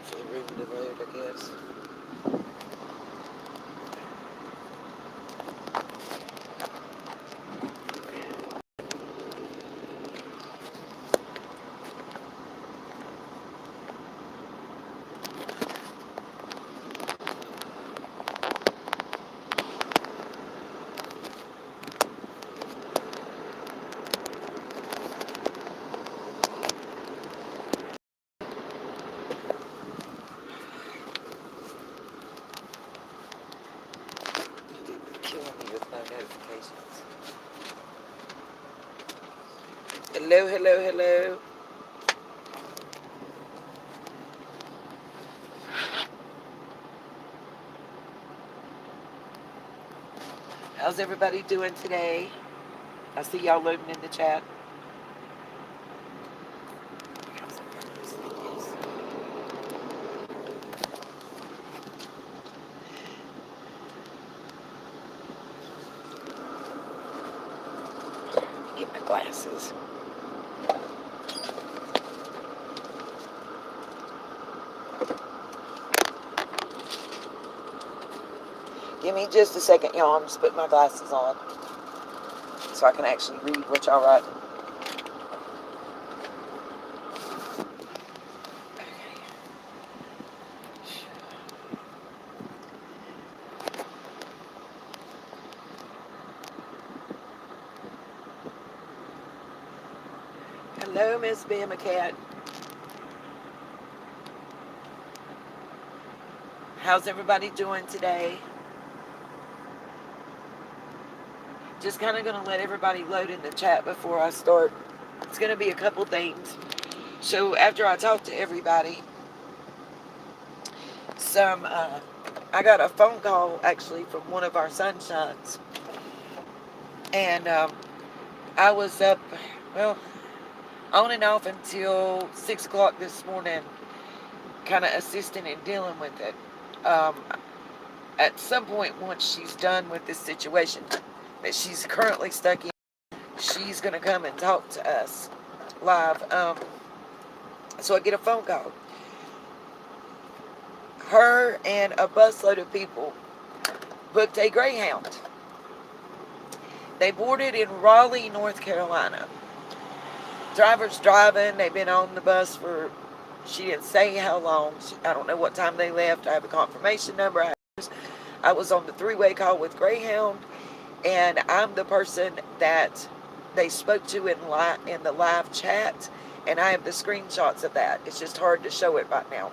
for the room to load, I guess. Killing me with no notifications. Hello, hello, hello. How's everybody doing today? I see y'all loading in the chat. Get my glasses. Give me just a second, y'all. I'm just putting my glasses on so I can actually read what y'all write. Hello, Miss Bama Cat. How's everybody doing today? Just kind of going to let everybody load in the chat before I start. It's going to be a couple things. So after I talk to everybody, I got a phone call actually from one of our sunshines. And I was up, well, on and off until 6 o'clock this morning, kind of assisting and dealing with it. At some point, once she's done with this situation that she's currently stuck in, she's going to come and talk to us live. So I get a phone call. Her and a busload of people booked a Greyhound. They boarded in Raleigh, North Carolina. Driver's driving. They've been on the bus for, she didn't say how long. I don't know what time they left. I have a confirmation number. I was on the three-way call with Greyhound, and I'm the person that they spoke to in the live chat, and I have the screenshots of that. It's just hard to show it right now.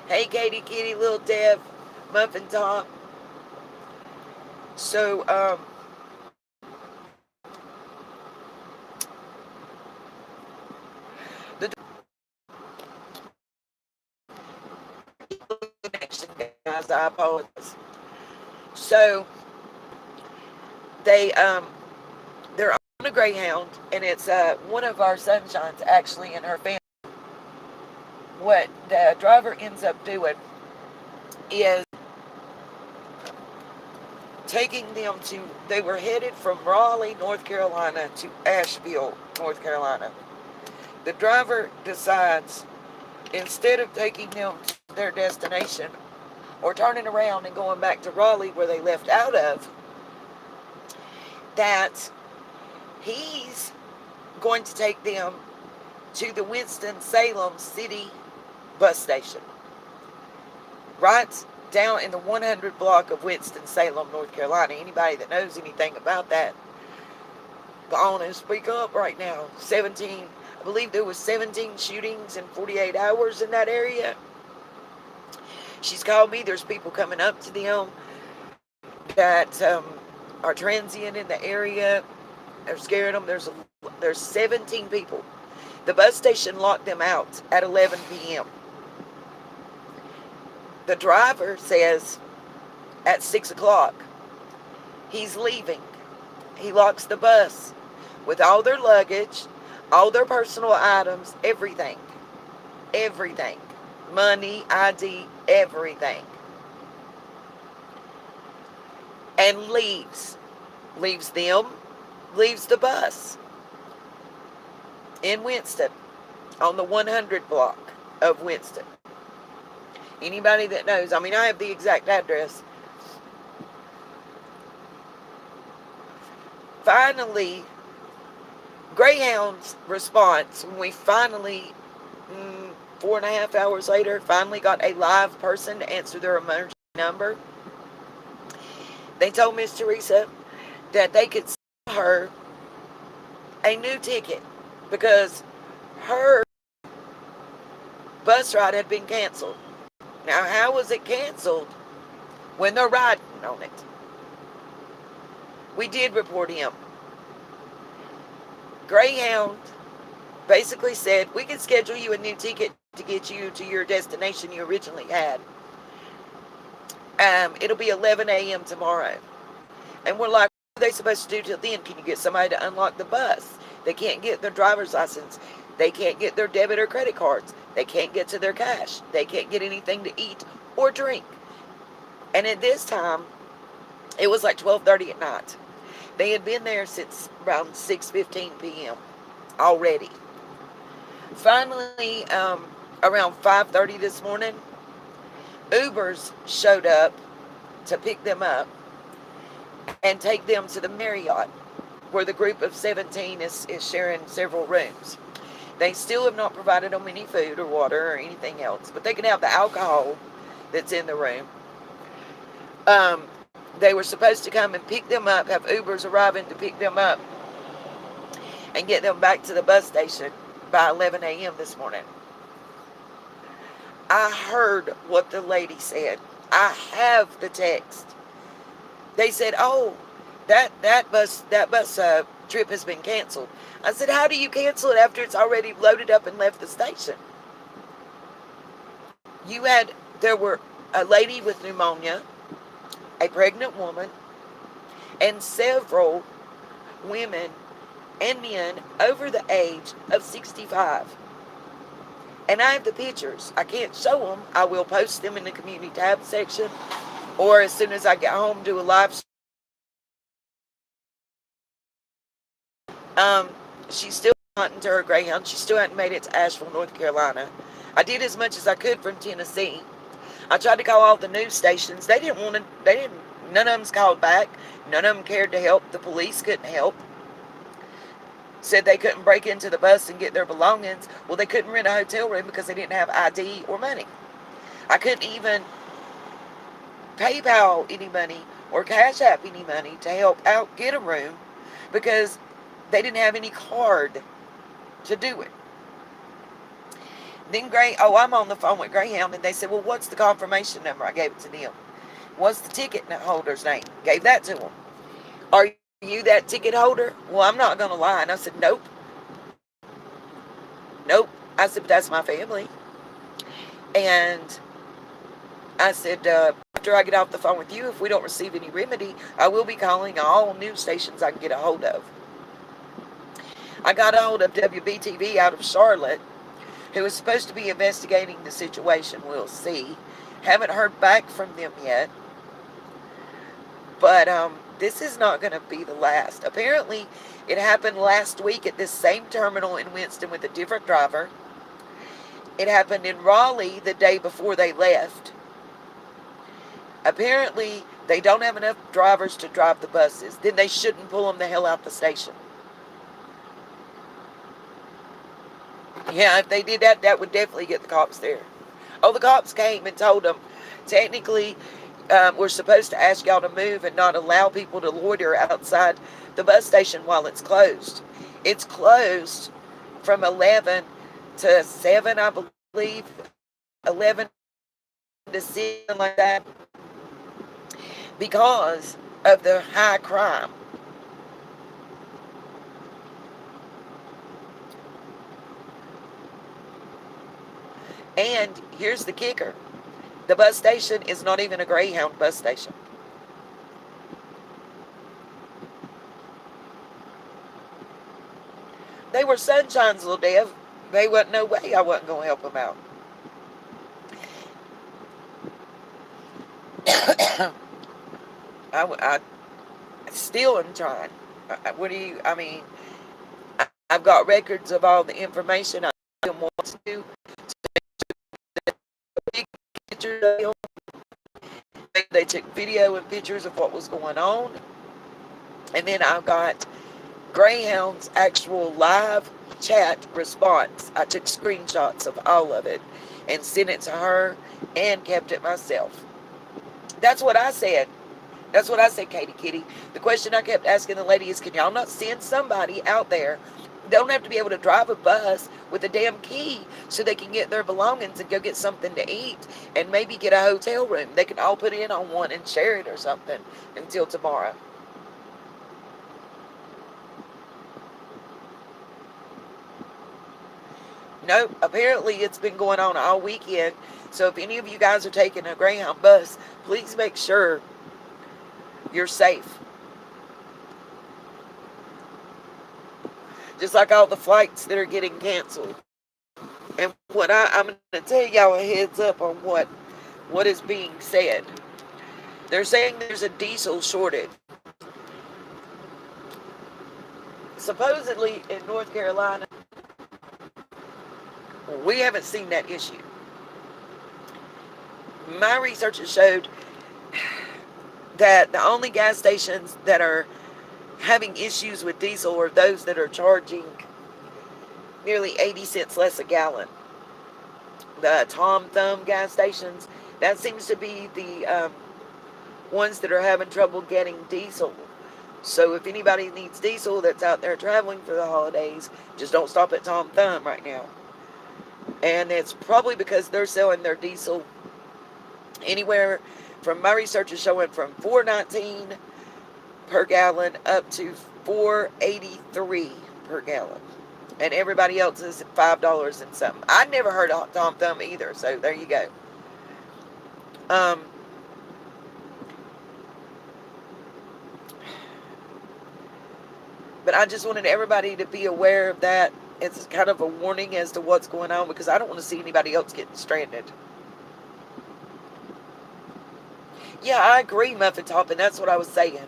Hey, Katie Kitty, Little Dev, Muffin Top. So, the connection, guys, I apologize. So, they're on a Greyhound, and it's one of our sunshines actually in her family. What the driver ends up doing is taking them to, they were headed from Raleigh, North Carolina to Asheville, North Carolina. The driver decides, instead of taking them to their destination or turning around and going back to Raleigh where they left out of, that he's going to take them to the Winston-Salem City bus station, right down in the 100 block of Winston-Salem, North Carolina. Anybody that knows anything about that, go on and speak up right now. I believe there was 17 shootings in 48 hours in that area. She's called me. There's people coming up to them that are transient in the area. They're scaring them. There's 17 people. The bus station locked them out at 11 p.m. The driver says at 6 o'clock, he's leaving. He locks the bus with all their luggage, all their personal items, everything. Everything. Money, ID, everything. And leaves. Leaves them, leaves the bus in Winston, on the 100 block of Winston. Anybody that knows, I mean, I have the exact address. Finally, Greyhound's response, when we finally, 4.5 hours later, finally got a live person to answer their emergency number, they told Miss Teresa that they could sell her a new ticket because her bus ride had been canceled. Now, how was it canceled when they're riding on it? We did report him. Greyhound basically said, we can schedule you a new ticket to get you to your destination you originally had. It'll be 11 a.m. tomorrow. And we're like, what are they supposed to do till then? Can you get somebody to unlock the bus? They can't get their driver's license. They can't get their debit or credit cards. They can't get to their cash. They can't get anything to eat or drink. And at this time, it was like 12:30 at night. They had been there since around 6:15 p.m. already. Finally, around 5:30 this morning, Ubers showed up to pick them up and take them to the Marriott, where the group of 17 is sharing several rooms. They still have not provided them any food or water or anything else, but they can have the alcohol that's in the room. They were supposed to come and pick them up, have Ubers arriving to pick them up and get them back to the bus station by 11 a.m. this morning. I heard what the lady said. I have the text. They said, "Oh, that bus trip has been canceled." I said, "How do you cancel it after it's already loaded up and left the station?" There were a lady with pneumonia, a pregnant woman, and several women and men over the age of 65. And I have the pictures. I can't show them. I will post them in the community tab section, or as soon as I get home, do a live. She's still hunting to her Greyhound. She still hadn't made it to Asheville, North Carolina. I did as much as I could from Tennessee. I tried to call all the news stations. None of them's called back. None of them cared to help. The police couldn't help. Said they couldn't break into the bus and get their belongings. Well, they couldn't rent a hotel room because they didn't have ID or money. I couldn't even PayPal any money or Cash App any money to help out get a room because they didn't have any card to do it. Then I'm on the phone with Greyhound, and they said, "Well, what's the confirmation number?" I gave it to them. "What's the ticket holder's name?" Gave that to them. "Are you that ticket holder?" "Well, I'm not going to lie." And I said, "Nope." "Nope." I said, "But that's my family." And I said, after I get off the phone with you, if we don't receive any remedy, I will be calling all news stations I can get a hold of. I got a hold of WBTV out of Charlotte, who was supposed to be investigating the situation. We'll see. Haven't heard back from them yet. But this is not going to be the last. Apparently, it happened last week at this same terminal in Winston with a different driver. It happened in Raleigh the day before they left. Apparently, they don't have enough drivers to drive the buses. Then they shouldn't pull them the hell out the station. Yeah, if they did that, that would definitely get the cops there. Oh, the cops came and told them, technically, we're supposed to ask y'all to move and not allow people to loiter outside the bus station while it's closed. It's closed from 11 to 7, I believe, 11 to 6, like that, because of the high crime. And here's the kicker. The bus station is not even a Greyhound bus station. They were Sunshine's little Dev. They wasn't no way I wasn't going to help them out. I still am trying. I've got records of all the information I want to do. pictures of him. They took video and pictures of what was going on. And then I got Greyhound's actual live chat response. I took screenshots of all of it and sent it to her and kept it myself. That's what I said. That's what I said, Katie Kitty. The question I kept asking the lady is, can y'all not send somebody out there? They don't have to be able to drive a bus with a damn key so they can get their belongings and go get something to eat and maybe get a hotel room. They can all put in on one and share it or something until tomorrow. Nope, apparently it's been going on all weekend. So if any of you guys are taking a Greyhound bus, please make sure you're safe. Just like all the flights that are getting canceled. And what I'm going to tell y'all a heads up on what is being said. They're saying there's a diesel shortage. Supposedly in North Carolina, we haven't seen that issue. My research has showed that the only gas stations that are having issues with diesel are those that are charging nearly 80 cents less a gallon. The Tom Thumb gas stations, that seems to be the ones that are having trouble getting diesel. So if anybody needs diesel that's out there traveling for the holidays, just don't stop at Tom Thumb right now. And it's probably because they're selling their diesel anywhere from, my research is showing, from $4.19 per gallon up to $4.83 per gallon. And everybody else is at $5 and something. I never heard of Tom Thumb either, so there you go. But I just wanted everybody to be aware of that. It's kind of a warning as to what's going on, because I don't want to see anybody else getting stranded. Yeah, I agree, Muffin Top, and that's what I was saying.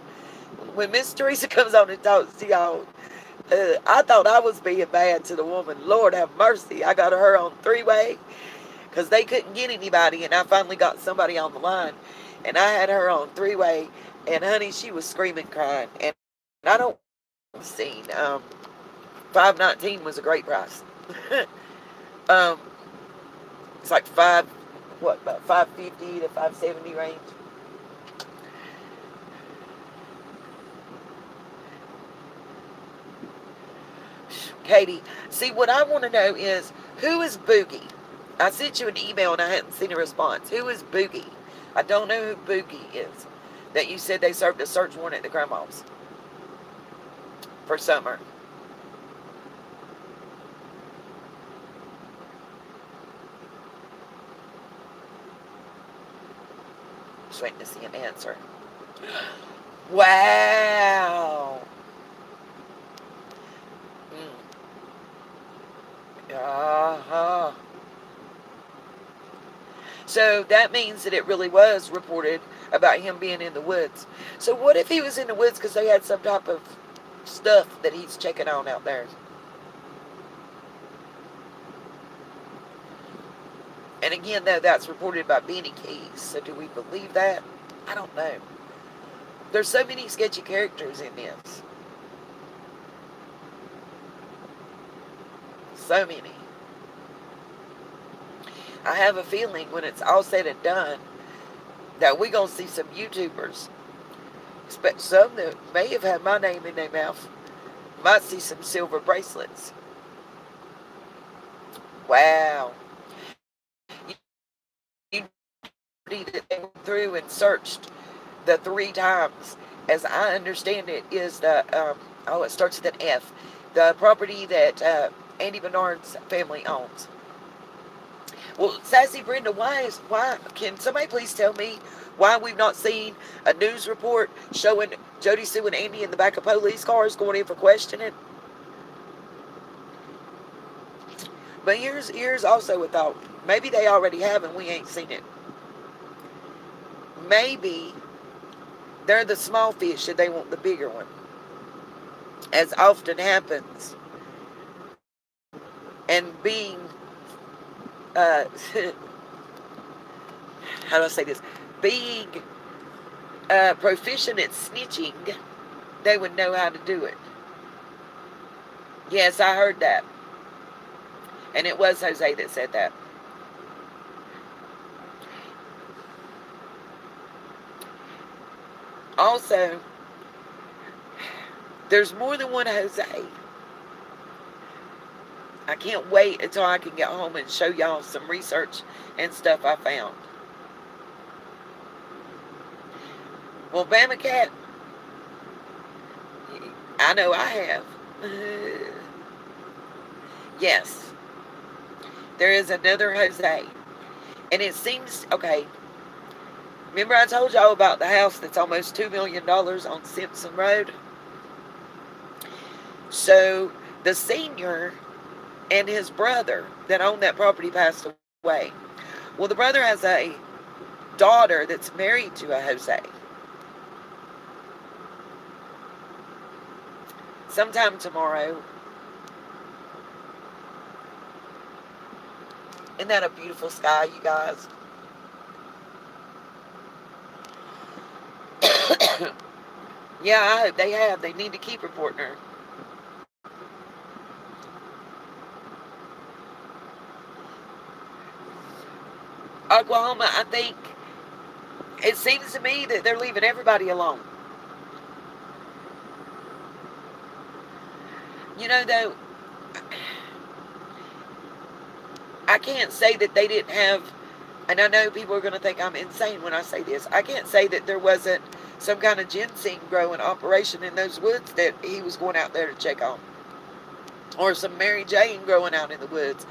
When Miss Teresa comes on and talks to y'all, I thought I was being bad to the woman. Lord have mercy. I got her on three-way because they couldn't get anybody, and I finally got somebody on the line, and I had her on three-way, and honey, she was screaming, crying, and I don't see. $5.19 was a great price. It's like about $5.50 to $5.70 range. Katie, see, what I want to know is, who is Boogie? I sent you an email and I hadn't seen a response. Who is Boogie? I don't know who Boogie is. That you said they served a search warrant at the grandma's for summer. Just waiting to see an answer. Wow. Uh-huh. So that means that it really was reported about him being in the woods. So what if he was in the woods because they had some type of stuff that he's checking on out there? And again, though, that's reported by Benny Keys. So do we believe that? I don't know. There's so many sketchy characters in this. So many. I have a feeling when it's all said and done that we're going to see some YouTubers, some that may have had my name in their mouth, might see some silver bracelets. Wow. You that they went through and searched the 3 times, as I understand it, is the, it starts with an F, the property that Andy Bernard's family owns. Well, Sassy Brenda, why can somebody please tell me why we've not seen a news report showing Jody Sue and Andy in the back of police cars going in for questioning? But here's also a thought. Maybe they already have and we ain't seen it. Maybe they're the small fish and they want the bigger one, as often happens. And being how do I say this? Being proficient at snitching, they would know how to do it. Yes, I heard that. And it was Jose that said that. Also, there's more than one Jose. I can't wait until I can get home and show y'all some research and stuff I found. Well, Bama Cat, I know I have. Yes, there is another Jose. And it seems, okay, remember I told y'all about the house that's almost $2 million on Simpson Road? So the senior and his brother that owned that property passed away. Well, the brother has a daughter that's married to a Jose. Sometime tomorrow. Isn't that a beautiful sky, you guys? Yeah, I hope they have. They need to keep reporting her. Oklahoma, I think it seems to me that they're leaving everybody alone. You know, though, I can't say that they didn't have, and I know people are going to think I'm insane when I say this. I can't say that there wasn't some kind of ginseng growing operation in those woods that he was going out there to check on. Or some Mary Jane growing out in the woods.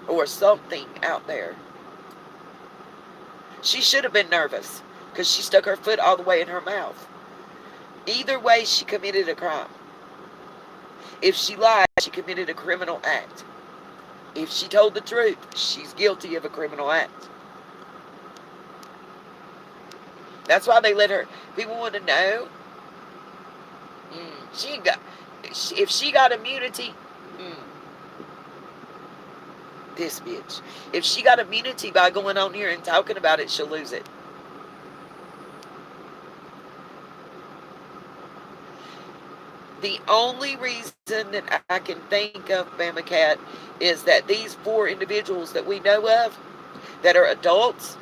Or something out there. She should have been nervous because she stuck her foot all the way in her mouth. Either way, she committed a crime. If she lied, she committed a criminal act. If she told the truth, she's guilty of a criminal act. That's why they let her. People want to know. If she got immunity, this bitch. If she got immunity by going on here and talking about it, she'll lose it. The only reason that I can think of, Bama Cat, is that these 4 individuals that we know of that are adults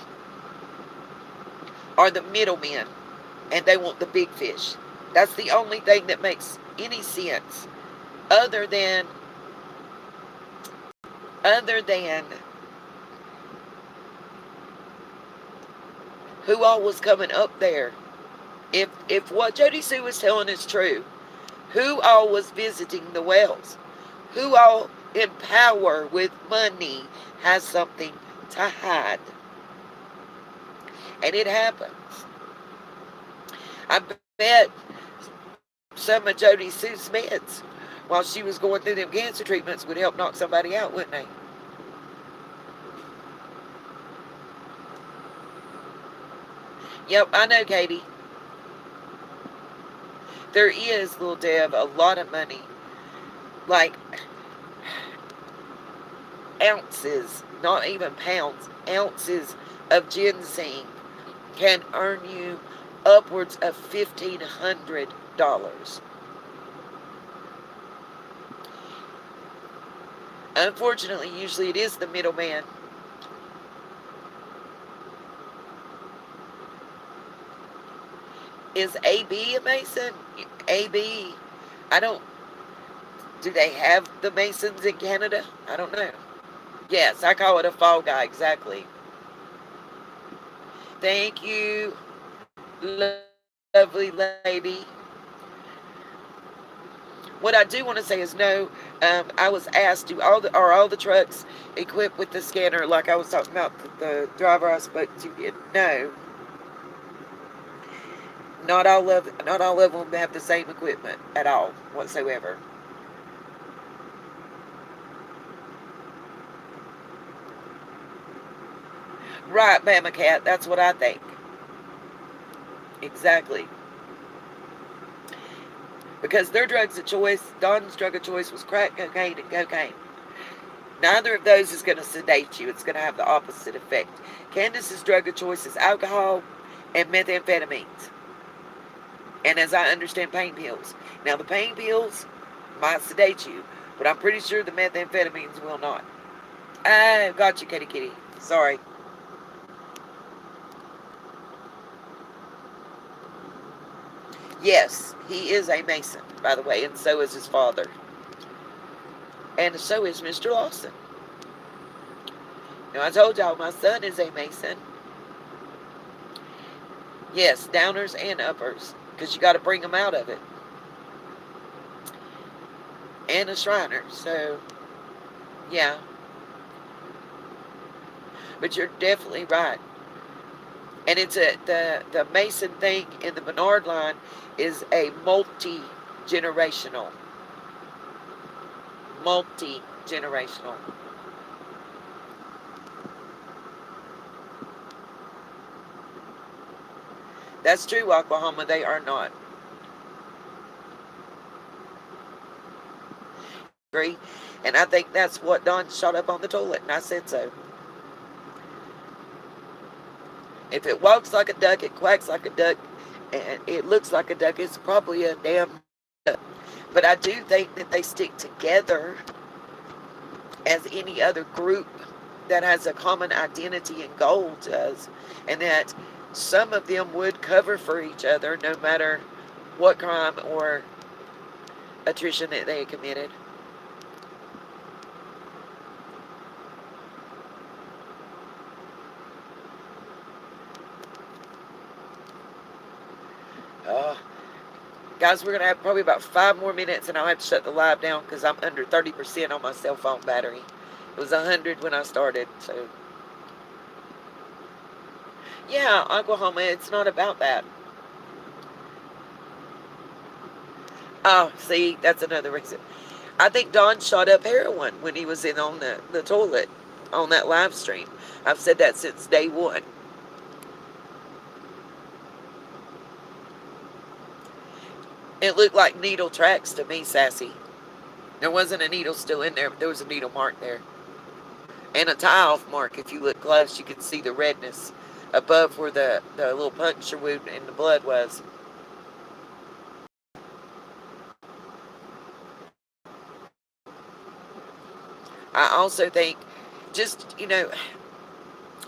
are the middlemen, and they want the big fish. That's the only thing that makes any sense other than who all was coming up there. If what Jody Sue was telling is true, who all was visiting the wells? Who all in power with money has something to hide? And it happens. I bet some of Jody Sue's meds while she was going through them cancer treatments would help knock somebody out, wouldn't they? Yep, I know, Katie. There is, little Deb, a lot of money. Like ounces, not even pounds, ounces of ginseng can earn you upwards of $1,500. Unfortunately, usually it is the middleman. Is AB a Mason? AB, I don't, do they have the Masons in Canada? I don't know. Yes, I call it a fall guy, exactly. Thank you, lovely lady. What I do want to say is no. I was asked, are all the trucks equipped with the scanner? Like I was talking about the driver I spoke to. No, not all of them have the same equipment at all whatsoever. Right, Mama Cat. That's what I think. Exactly. Because their drugs of choice, Don's drug of choice was crack cocaine and cocaine. Neither of those is going to sedate you. It's going to have the opposite effect. Candace's drug of choice is alcohol and methamphetamines. And as I understand, pain pills. Now, the pain pills might sedate you, but I'm pretty sure the methamphetamines will not. I got you, kitty kitty. Sorry. Yes, he is a Mason, by the way, and so is his father. And so is Mr. Lawson. Now, I told y'all my son is a Mason. Yes, downers and uppers, because you got to bring them out of it. And a Shriner, so, yeah. But you're definitely right. And it's the Mason thing in the Bernard line is a multi-generational. Multi-generational. That's true, Oklahoma. They are not. Agree. And I think that's what Don shot up on the toilet, and I said so. If it walks like a duck, it quacks like a duck, and it looks like a duck, it's probably a damn duck. But I do think that they stick together as any other group that has a common identity and goal does, and that some of them would cover for each other no matter what crime or attrition that they had committed. Uh, Guys, we're going to have probably about 5 more minutes, and I'll have to shut the live down because I'm under 30% on my cell phone battery. It was 100 when I started, so. Yeah, Oklahoma, it's not about that. Oh, see, that's another reason. I think Don shot up heroin when he was in on the toilet on that live stream. I've said that since day one. It looked like needle tracks to me, Sassy. There wasn't a needle still in there, but there was a needle mark there. And a tie-off mark. If you look close, you can see the redness above where the little puncture wound in the blood was. I also think, just,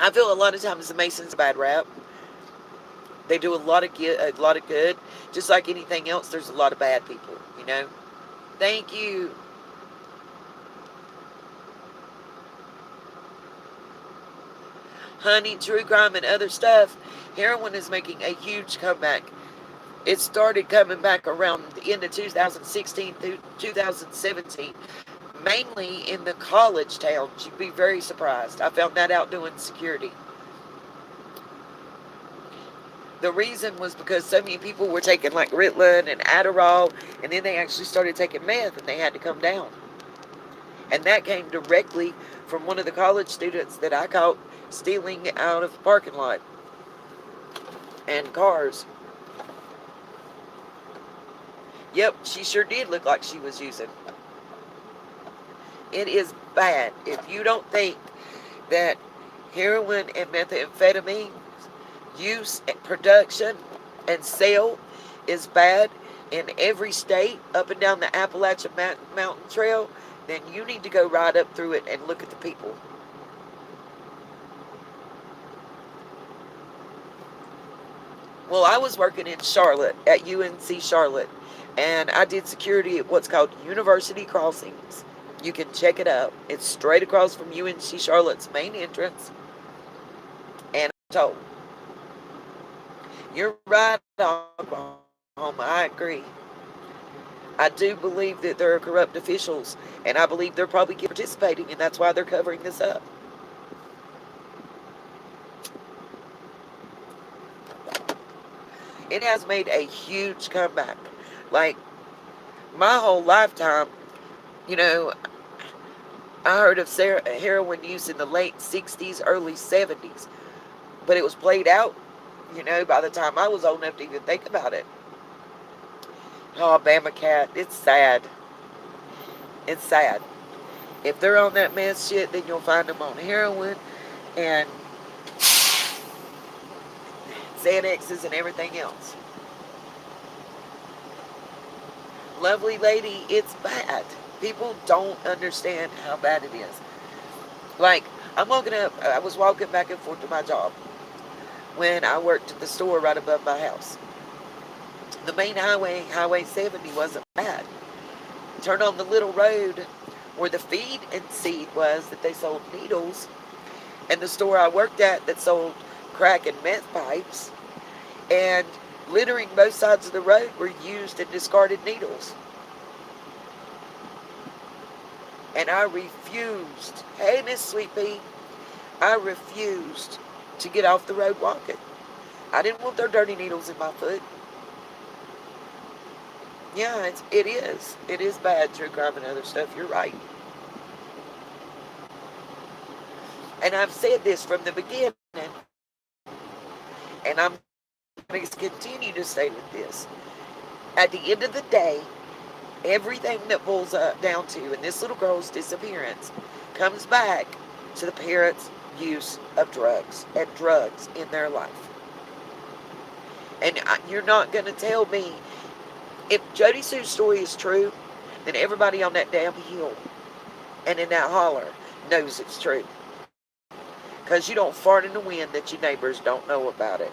I feel a lot of times the Masons a bad rap. They do a lot of good. Just like anything else, there's a lot of bad people. Thank you. Honey, true crime and other stuff. Heroin is making a huge comeback. It started coming back around the end of 2016 through 2017, mainly in the college towns. You'd be very surprised. I found that out doing security. The reason was because so many people were taking like Ritalin and Adderall, and then they actually started taking meth, and they had to come down. And that came directly from one of the college students that I caught stealing out of the parking lot and cars. Yep, she sure did look like she was using. It is bad. If you don't think that heroin and methamphetamine use, production, and sale is bad in every state up and down the Appalachian Mountain Trail, then you need to go right up through it and look at the people. Well, I was working in Charlotte at UNC Charlotte, and I did security at what's called University Crossings. You can check it out. It's straight across from UNC Charlotte's main entrance. And I'm told, you're right, Oklahoma. I agree. I do believe that there are corrupt officials, and I believe they're probably participating, and that's why they're covering this up. It has made a huge comeback. Like, my whole lifetime, you know, I heard of heroin use in the late 60s, early 70s. But it was played out, by the time I was old enough to even think about it. Oh, Bama Cat, it's sad. It's sad. If they're on that meth shit, then you'll find them on heroin and Xanaxes and everything else. Lovely lady, it's bad. People don't understand how bad it is. Like, I was walking back and forth to my job when I worked at the store right above my house. The main highway, Highway 70, wasn't bad. Turn on the little road where the feed and seed was that they sold needles, and the store I worked at that sold crack and meth pipes, and littering both sides of the road were used and discarded needles. And I refused. Hey, Miss Sweet Pea. I refused to get off the road walking. I didn't want their dirty needles in my foot. Yeah, it is. It is bad, true crime and other stuff. You're right. And I've said this from the beginning, and I'm going to continue to say with this. At the end of the day, everything that boils down to, and this little girl's disappearance, comes back to the parents' use of drugs and drugs in their life. And you're not going to tell me, if Jody Sue's story is true, then everybody on that damn hill and in that holler knows it's true. Because you don't fart in the wind that your neighbors don't know about it.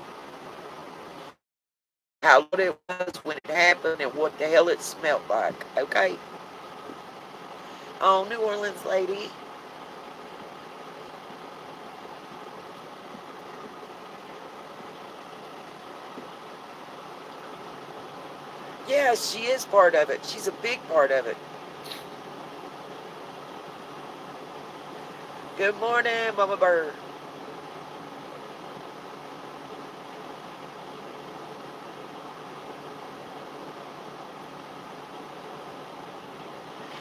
How loud it was when it happened and what the hell it smelled like, okay? Oh, New Orleans lady. Yeah, she is part of it. She's a big part of it. Good morning, Mama Bird.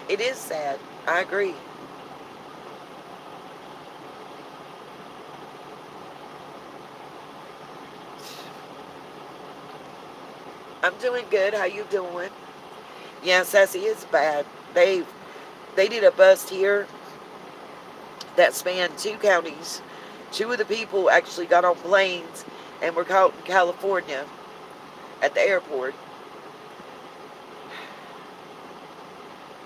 It is sad. I agree. I'm doing good. How you doing? Yeah, Sassy, it's bad. They did a bust here that spanned 2 counties. 2 of the people actually got on planes and were caught in California at the airport.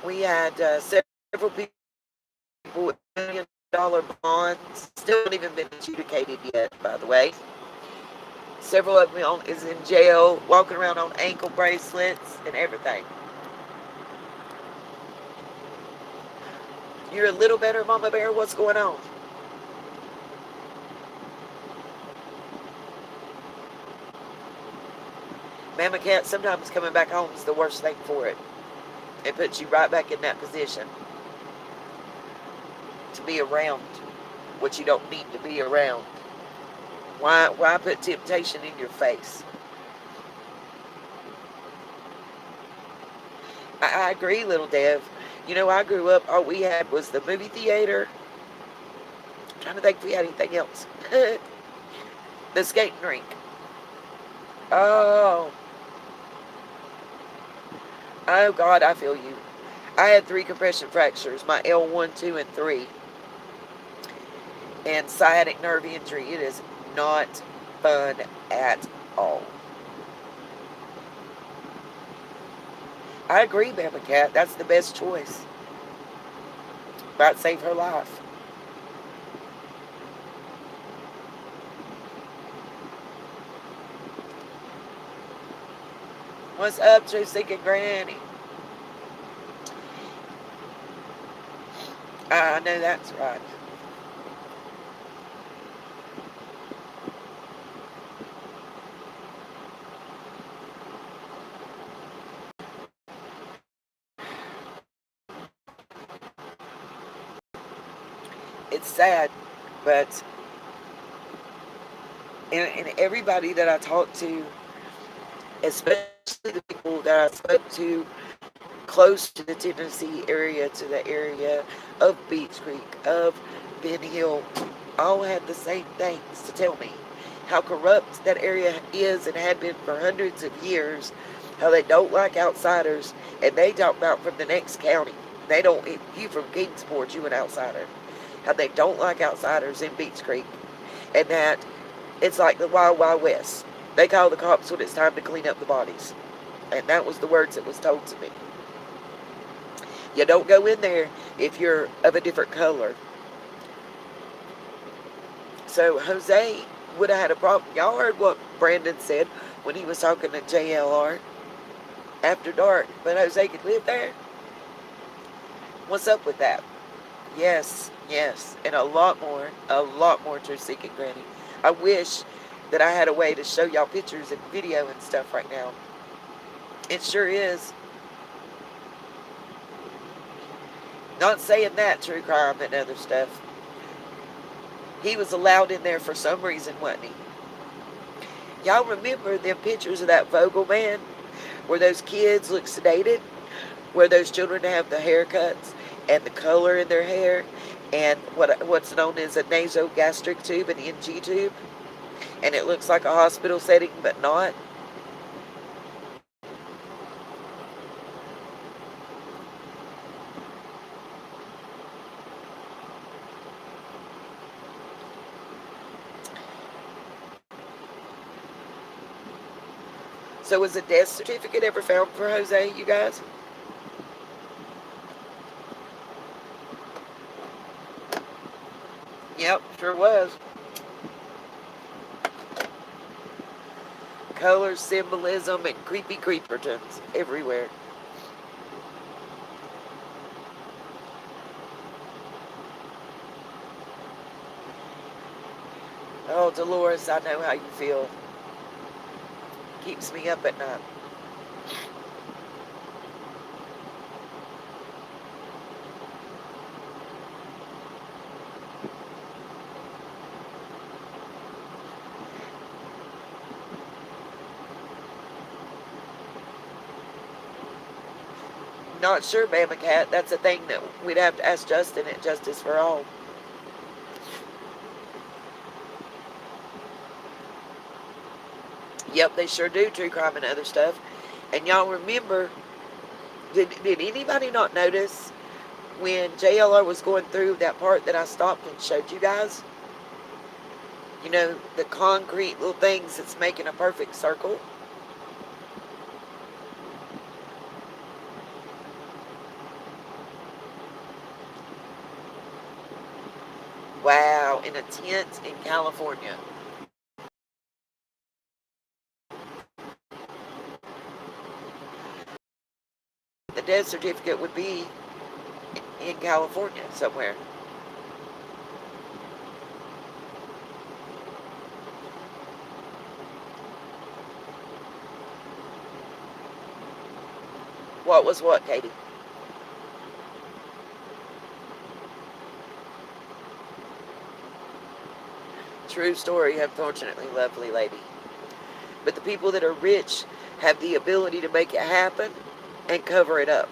We had several people with $1 million bonds. Still haven't even been adjudicated yet, by the way. Several of them is in jail, walking around on ankle bracelets and everything. You're a little better, Mama Bear? What's going on? Mama Cat, sometimes coming back home is the worst thing for it. It puts you right back in that position to be around what you don't need to be around. Why put temptation in your face? I agree, little Dev. You know, I grew up, all we had was the movie theater. I'm trying to think if we had anything else. The skating rink. Oh. Oh, God, I feel you. I had 3 compression fractures, my L1, 2, and 3. And sciatic nerve injury. It is not fun at all. I agree, Mama Cat. That's the best choice. Might save her life. What's up, True Seeking Granny? I know that's right. It's sad, but and everybody that I talk to, especially the people that I spoke to close to the Tennessee area, to the area of Beach Creek, of Ben Hill, all had the same things to tell me. How corrupt that area is and had been for hundreds of years. How they don't like outsiders. And they talk about from the next county. They don't, if you from Kingsport, you an outsider. How they don't like outsiders in Beach Creek. And that it's like the Wild Wild West. They call the cops when it's time to clean up the bodies. And that was the words that was told to me. You don't go in there if you're of a different color. So Jose would have had a problem. Y'all heard what Brandon said when he was talking to JLR after dark. But Jose could live there? What's up with that? Yes, yes. And a lot more truth seeking, Granny. I wish that I had a way to show y'all pictures and video and stuff right now. It sure is. Not saying that, true crime and other stuff. He was allowed in there for some reason, wasn't he? Y'all remember them pictures of that Vogel man? Where those kids look sedated? Where those children have the haircuts and the color in their hair? And what's known as a nasogastric tube, an NG tube? And it looks like a hospital setting, but not. So was a death certificate ever found for Jose, you guys? Yep, sure was. Color, symbolism, and creepy creepertons everywhere. Oh, Dolores, I know how you feel. Keeps me up at night. Not sure, Bama Cat. That's a thing that we'd have to ask Justin at Justice for All. Yep, they sure do, true crime and other stuff. And y'all remember, did anybody not notice when JLR was going through that part that I stopped and showed you guys? You know, the concrete little things that's making a perfect circle? Wow, in a tent in California. The death certificate would be in California somewhere. What was what, Katie? True story, unfortunately, lovely lady. But the people that are rich have the ability to make it happen and cover it up.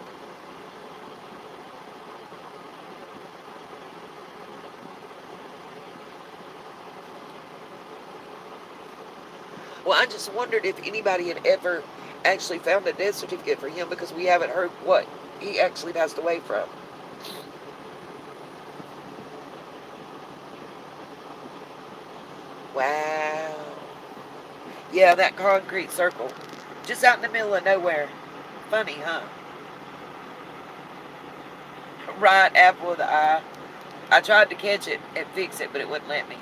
Well, I just wondered if anybody had ever actually found a death certificate for him, because we haven't heard what he actually passed away from. Wow. Yeah, that concrete circle. Just out in the middle of nowhere. Funny, huh? Right, apple of the eye. I tried to catch it and fix it, but it wouldn't let me.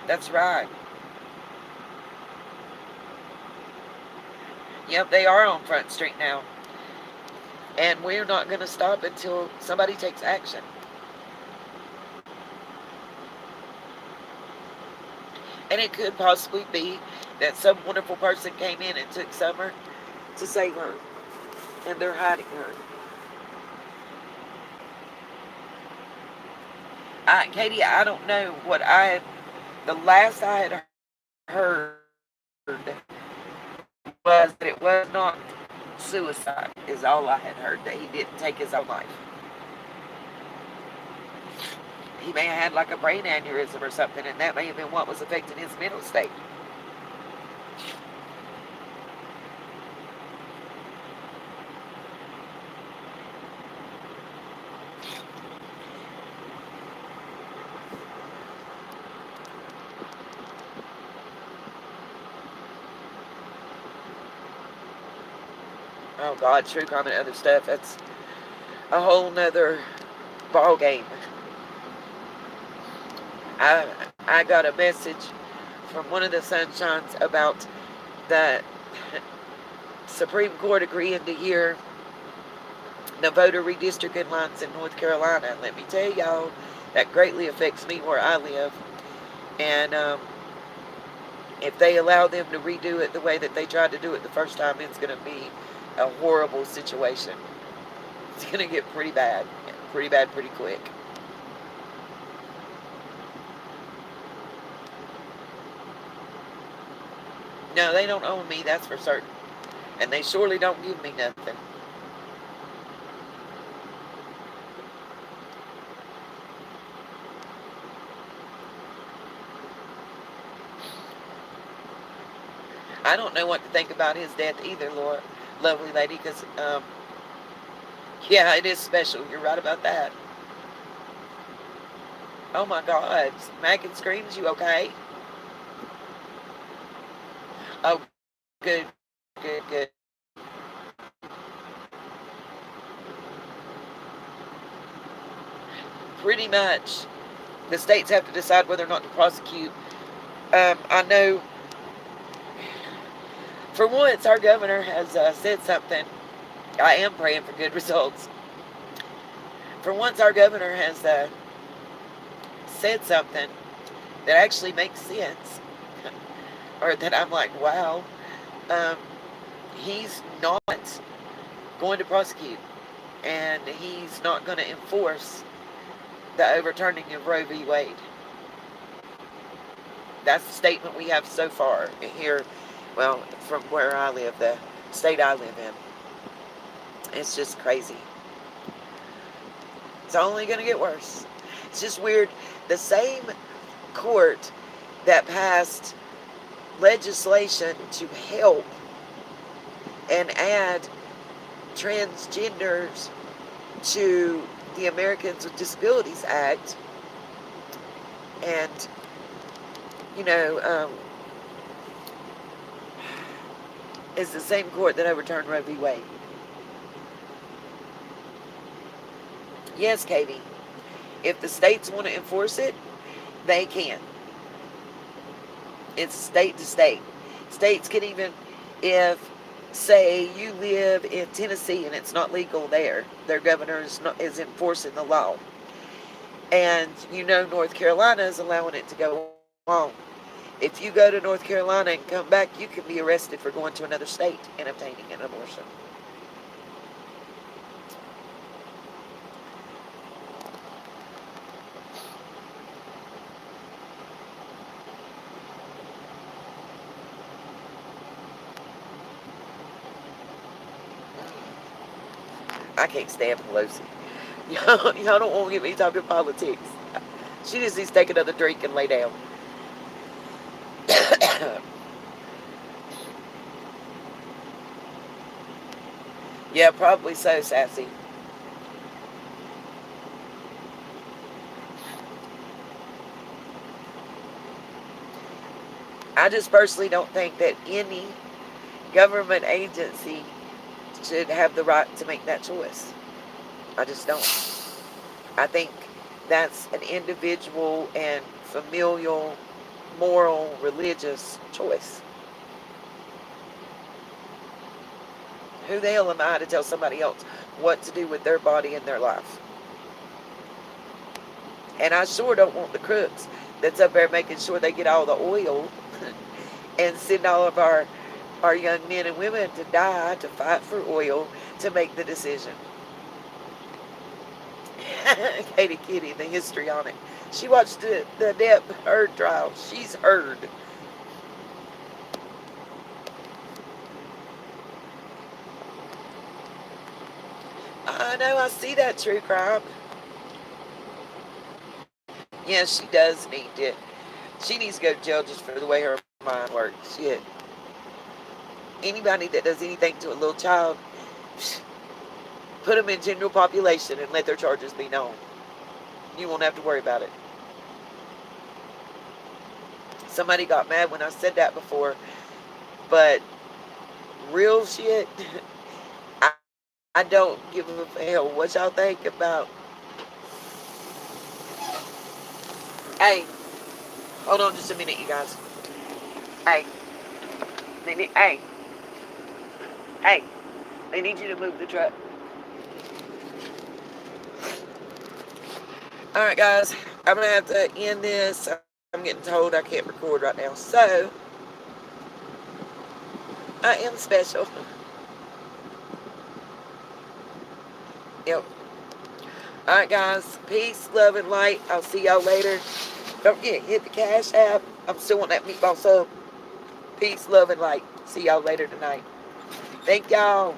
That's right. Yep, they are on Front Street now. And we're not going to stop until somebody takes action. And it could possibly be that some wonderful person came in and took Summer to save her. And they're hiding her. Katie, I don't know what the last I had heard was that it was not suicide, is all I had heard, that he didn't take his own life. He may have had like a brain aneurysm or something, and that may have been what was affecting his mental state. Oh God, true crime and other stuff. That's a whole nother ball game. I I got a message from one of the Sunshines about the Supreme Court agreeing to hear the voter redistricting lines in North Carolina. And let me tell y'all, that greatly affects me where I live. And if they allow them to redo it the way that they tried to do it the first time, it's going to be a horrible situation. It's going to get pretty bad, pretty quick. No, they don't own me, that's for certain. And they surely don't give me nothing. I don't know what to think about his death either, Laura, lovely lady, because, yeah, it is special. You're right about that. Oh my God. Megan screams, you okay? Oh, good, good, good. Pretty much, the states have to decide whether or not to prosecute. I know, for once, our governor has said something. I am praying for good results. For once, our governor has said something that actually makes sense, or that I'm like, wow. Um, he's not going to prosecute, and he's not going to enforce the overturning of Roe v. Wade. That's the statement we have so far here. Well, from where I live, the state I live in. It's just crazy. It's only going to get worse. It's just weird. The same court that passed legislation to help and add transgenders to the Americans with Disabilities Act, and you know, is the same court that overturned Roe v. Wade. Yes, Katie. If the states want to enforce it, they can. It's state to state. States can even, if, say, you live in Tennessee and it's not legal there, their governor is enforcing the law. And you know North Carolina is allowing it to go on. If you go to North Carolina and come back, you can be arrested for going to another state and obtaining an abortion. I can't stand Pelosi. Y'all don't want to get me talking politics. She just needs to take another drink and lay down. Yeah, probably so, Sassy. I just personally don't think that any government agency should have the right to make that choice. I just don't. I think that's an individual and familial, moral, religious choice. Who the hell am I to tell somebody else what to do with their body and their life? And I sure don't want the crooks that's up there making sure they get all the oil and send all of our young men and women to die to fight for oil to make the decision. Katie Kitty, the history on it. She watched the Depp Heard trial. She's heard. I know, I see that true crime. Yes, she does need to. She needs to go to jail just for the way her mind works. Shit. Anybody that does anything to a little child, put them in general population and let their charges be known. You won't have to worry about it. Somebody got mad when I said that before, but real shit, I don't give a hell what y'all think about. Hey, hold on just a minute, you guys. Hey, hey, hey, they need you to move the truck. Alright, guys, I'm going to have to end this. I'm getting told I can't record right now. So, I am special. Yep. Alright, guys, peace, love, and light. I'll see y'all later. Don't forget, hit the Cash App. I'm still on that meatball sub. Peace, love, and light. See y'all later tonight. Thank y'all.